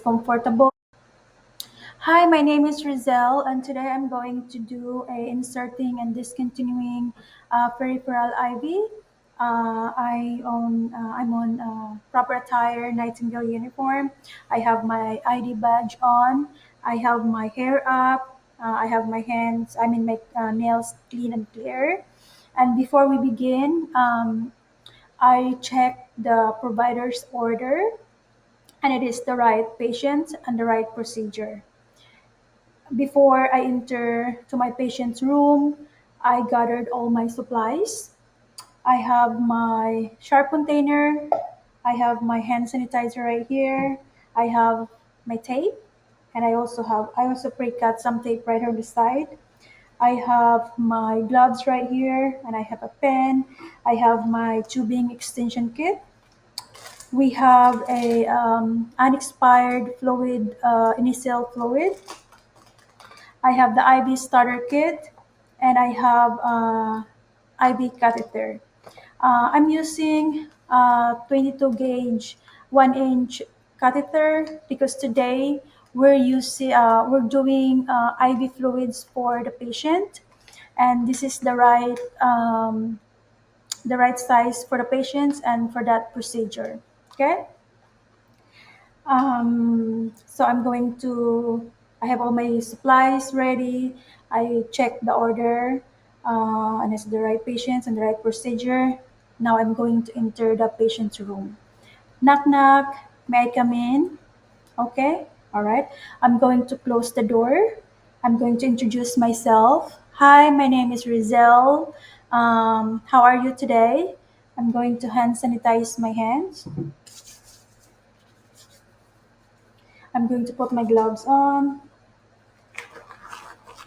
comfortable. Hi, my name is Rizal, and today I'm going to do a inserting and discontinuing peripheral IV. I'm on proper attire, Nightingale uniform. I have my ID badge on. I have my hair up. I have my hands, my nails clean and clear. And before we begin, I check the provider's order, and it is the right patient and the right procedure. Before I enter to my patient's room, I gathered all my supplies. I have my sharp container. I have my hand sanitizer right here. I have my tape, and I also pre-cut some tape right on the side. I have my gloves right here, and I have a pen. I have my tubing extension kit. We have a unexpired fluid, initial fluid. I have the IV starter kit, and I have IV catheter. I'm using 22 gauge 1 inch catheter because today we're doing IV fluids for the patient, and this is the right size for the patients and for that procedure. Okay. So I have all my supplies ready. I check the order, and it's the right patients and the right procedure. Now I'm going to enter the patient's room. Knock, knock. May I come in? Okay. All right. I'm going to close the door. I'm going to introduce myself. Hi, my name is Rizal. How are you today? I'm going to hand sanitize my hands. I'm going to put my gloves on.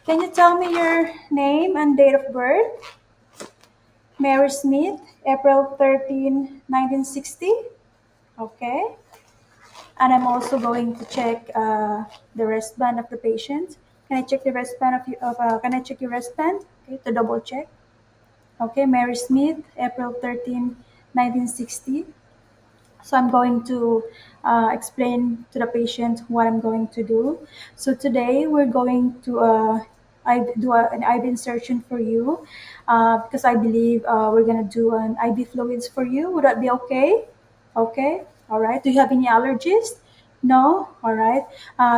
Can you tell me your name and date of birth? Mary Smith, April 13, 1960. Okay. And I'm also going to check the wristband of the patient. Can I check the wristband can I check your wristband? Okay, to double check. Okay, Mary Smith, April 13, 1960. So I'm going to explain to the patient what I'm going to do. So today we're going to an IV insertion for you because I believe we're going to do an IV fluids for you. Would that be okay? Okay. All right. Do you have any allergies? No? All right.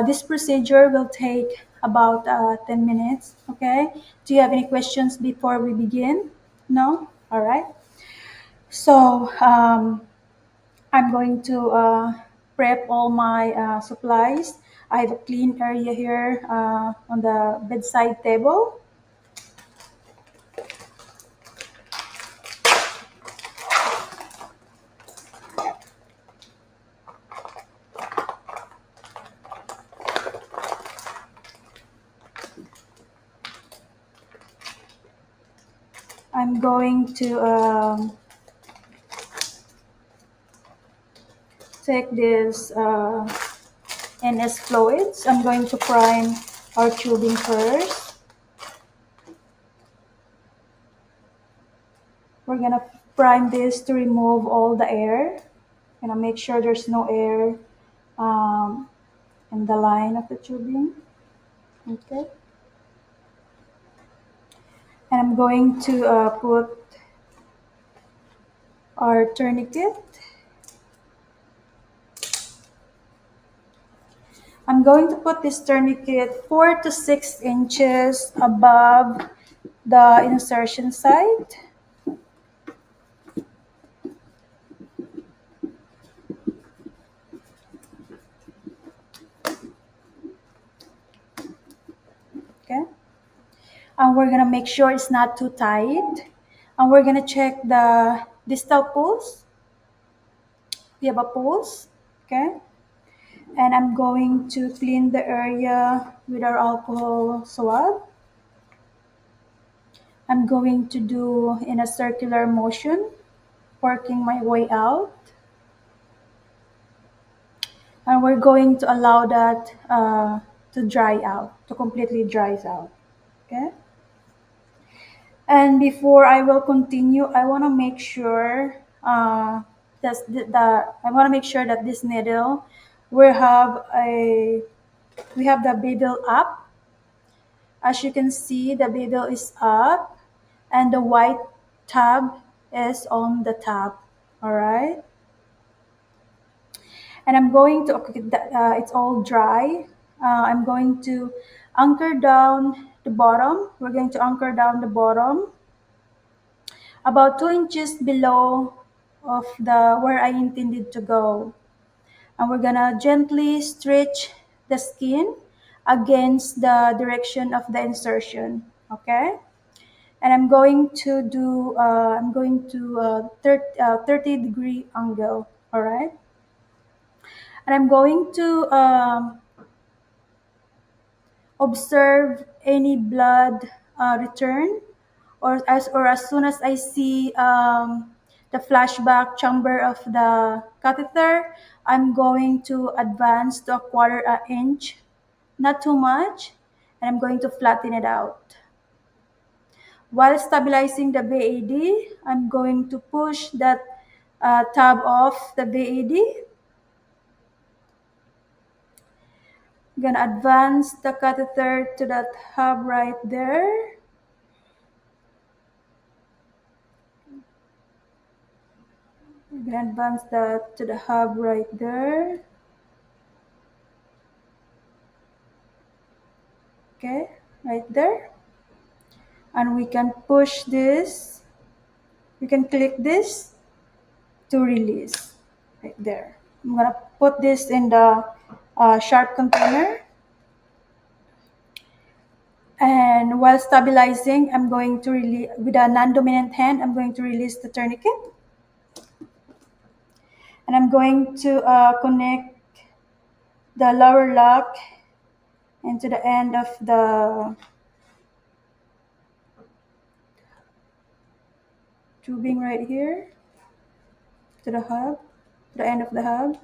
This procedure will take about 10 minutes. Okay. Do you have any questions before we begin? No? All right. So, I'm going to prep all my supplies. I have a clean area here on the bedside table. I'm going to take this NS fluids. I'm going to prime our tubing first. We're going to prime this to remove all the air. Gonna make sure there's no air um, in the line of the tubing. Okay. And I'm going to put our tourniquet. I'm going to put this tourniquet 4 to 6 inches above the insertion site. Okay. And we're going to make sure it's not too tight. And we're going to check the distal pulse. We have a pulse. Okay. And I'm going to clean the area with our alcohol swab. I'm going to do in a circular motion, working my way out. And we're going to allow that to dry out, to completely dries out. Okay. And before I will continue, I want to make sure I want to make sure that this needle we have a we have the bevel up. As you can see, the bevel is up and the white tab is on the top. All right. And I'm going to, okay, it's all dry. I'm going to anchor down the bottom. We're going to anchor down the bottom about 2 inches below of the where I intended to go. And we're gonna gently stretch the skin against the direction of the insertion. Okay. And I'm going to 30-degree angle. All right. And I'm going to observe any blood return, or as soon as I see the flashback chamber of the catheter, I'm going to advance to a quarter inch, not too much, and I'm going to flatten it out. While stabilizing the BAD, I'm going to push that tab off the BAD. I'm gonna advance the catheter to that hub right there. I'm gonna advance that to the hub right there. Okay, right there. And we can push this. We can click this to release. Right there. I'm gonna put this in the sharp container. And while stabilizing, I'm going to release with a non-dominant hand. I'm going to release the tourniquet, and I'm going to connect the lower lock into the end of the tubing right here to the hub, to the end of the hub.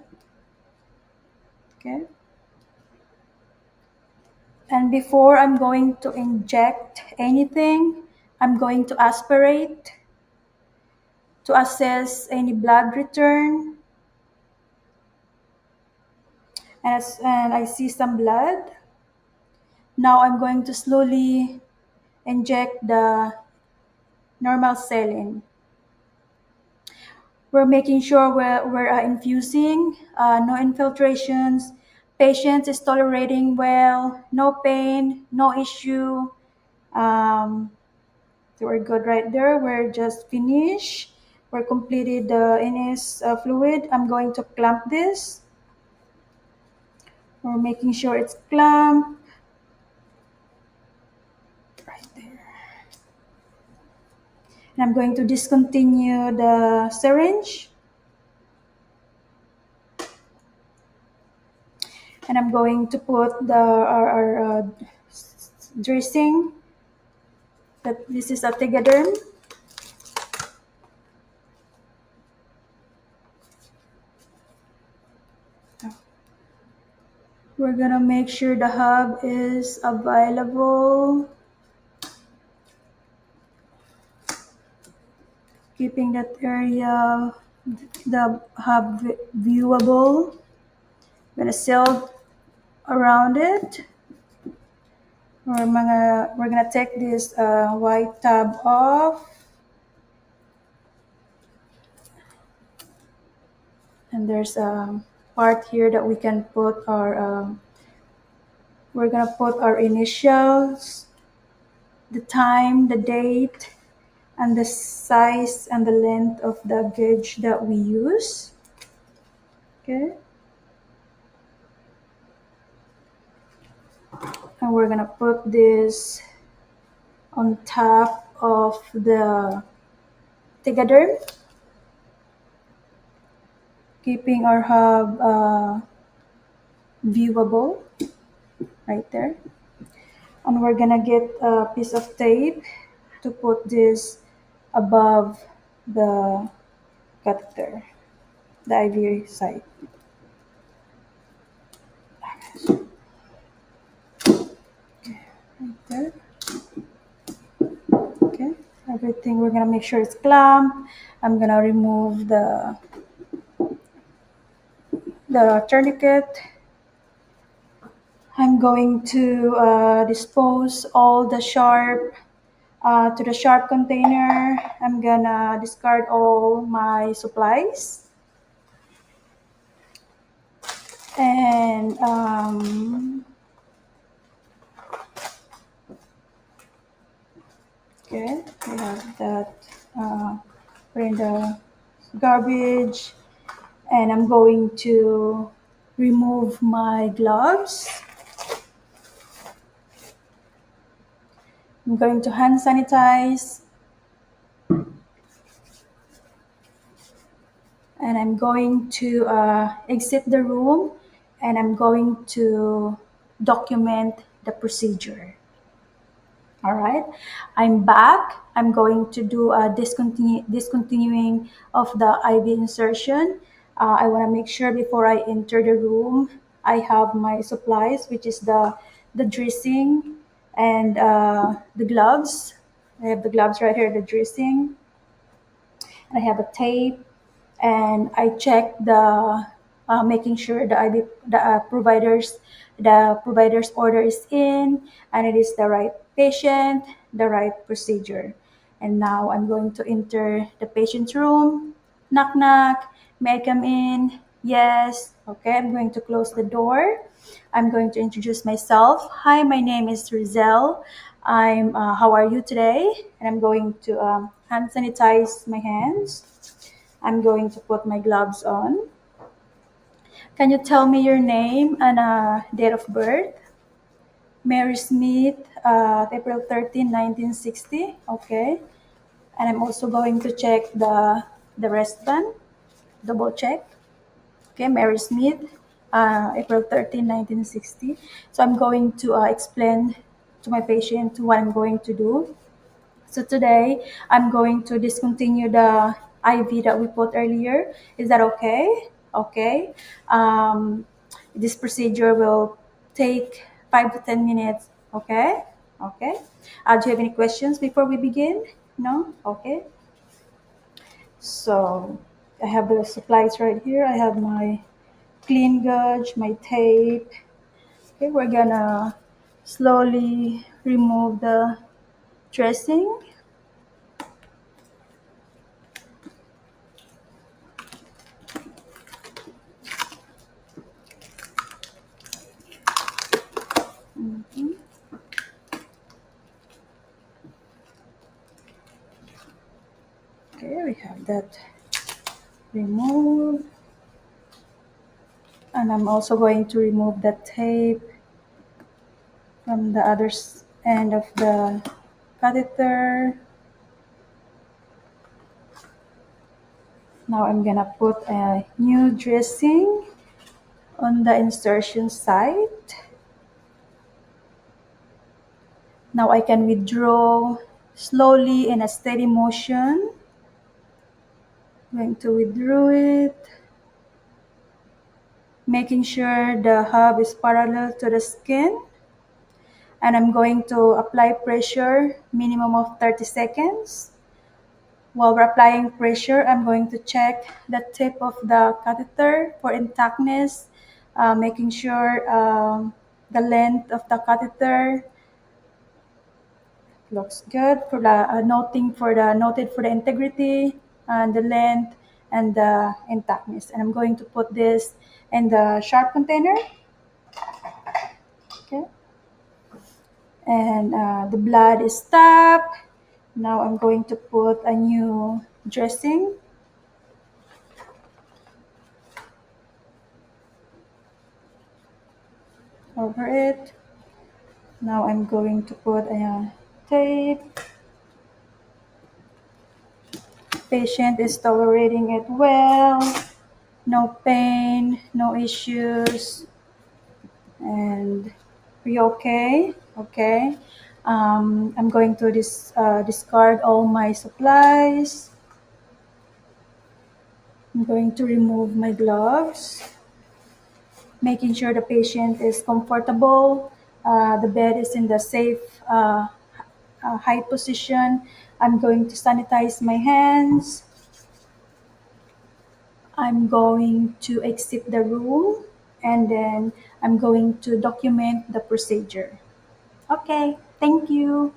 Okay. And before I'm going to inject anything, I'm going to aspirate to assess any blood return. And I see some blood. Now I'm going to slowly inject the normal saline. We're making sure we're infusing, no infiltrations. Patient is tolerating well, no pain, no issue. Um, so we're good right there. We're just finished. We're completed the NS fluid. I'm going to clamp this. We're making sure it's clamped right there. And I'm going to discontinue the syringe. And I'm going to put our dressing. That this is a tegaderm. We're gonna make sure the hub is available, keeping that area, the hub viewable. Gonna seal around it. We're gonna take this white tab off, and there's a part here that we can put our. We're gonna put our initials, the time, the date, and the size and the length of the gauge that we use. Okay. And we're gonna put this on top of the tegaderm, keeping our hub viewable right there. And we're gonna get a piece of tape to put this above the catheter, the IV site. Right there. Okay, everything, we're gonna make sure it's clamped. I'm gonna remove the the tourniquet. I'm going to dispose all the sharp to the sharp container. I'm gonna discard all my supplies and okay, we have that put in the garbage, and I'm going to remove my gloves. I'm going to hand sanitize, and I'm going to exit the room, and I'm going to document the procedure. All right, I'm back. I'm going to do a discontinuing of the IV insertion. I want to make sure before I enter the room, I have my supplies, which is the dressing and the gloves. I have the gloves right here, the dressing, and I have a tape, and I check the making sure the provider's order is in, and it is the right patient, the right procedure. And now I'm going to enter the patient's room. Knock knock. May I come in? Yes. Okay. I'm going to close the door. I'm going to introduce myself. Hi, my name is Rizal. I'm. How are you today? And I'm going to hand sanitize my hands. I'm going to put my gloves on. Can you tell me your name and date of birth? Mary Smith, April 13, 1960. Okay. And I'm also going to check the wristband, double check. Okay, Mary Smith, April 13, 1960. So I'm going to explain to my patient what I'm going to do. So today, I'm going to discontinue the IV that we put earlier. Is that okay? Okay. Um, this procedure will take 5 to 10 minutes. Okay. Okay. Do you have any questions before we begin? No. Okay. So I have the supplies right here. I have my clean gauge, my tape. Okay, we're gonna slowly remove the dressing. Okay, we have that removed. And I'm also going to remove the tape from the other end of the catheter. Now I'm gonna put a new dressing on the insertion site. Now I can withdraw slowly in a steady motion. I'm going to withdraw it, making sure the hub is parallel to the skin. And I'm going to apply pressure, minimum of 30 seconds. While we're applying pressure, I'm going to check the tip of the catheter for intactness, making sure the length of the catheter looks good for the noted for the integrity and the length and the intactness. And I'm going to put this in the sharp container. Okay, and the blood is stopped. Now I'm going to put a new dressing over it. Now I'm going to put a tape. Patient is tolerating it well. No pain, no issues. And are you okay? Okay. I'm going to discard all my supplies. I'm going to remove my gloves, making sure the patient is comfortable. The bed is in the safe height position. I'm going to sanitize my hands. I'm going to exit the room and then I'm going to document the procedure. Okay, thank you.